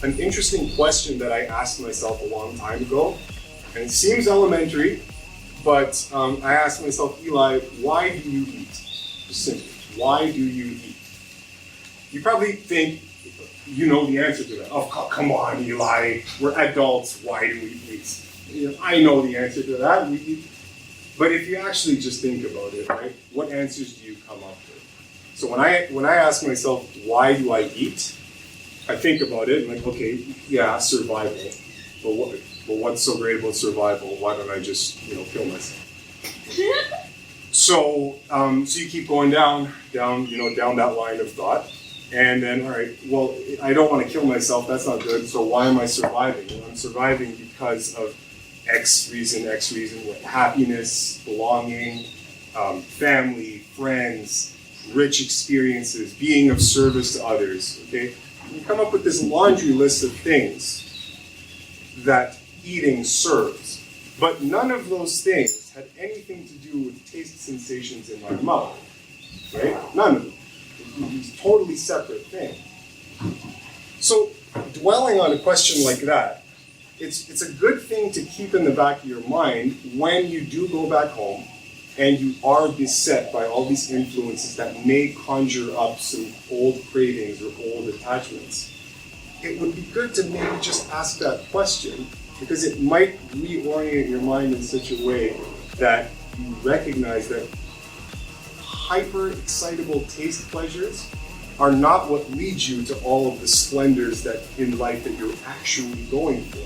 an interesting question that I asked myself a long time ago, and it seems elementary, but I asked myself, Eli, why do you eat? Just simply, why do you eat? You probably think you know the answer to that. Oh, come on, Eli, we're adults, why do we eat? You know, I know the answer to that. We eat. But if you actually just think about it, right, what answers do you come up with? So when I ask myself, why do I eat? I think about it and like, okay, yeah, survival. But what's so great about survival? Why don't I just, kill myself? So you keep going down that line of thought. And then, all right, well, I don't want to kill myself. That's not good. So why am I surviving? Well, I'm surviving because of X reason, what, happiness, belonging, family, friends, rich experiences, being of service to others, okay? You come up with this laundry list of things that eating serves, but none of those things had anything to do with taste sensations in my mouth, right? None of them. It's a totally separate thing. So dwelling on a question like that, it's a good thing to keep in the back of your mind when you do go back home and you are beset by all these influences that may conjure up some old cravings or old attachments. It would be good to maybe just ask that question, because it might reorient your mind in such a way that you recognize that hyper-excitable taste pleasures are not what leads you to all of the splendors that in life that you're actually going for.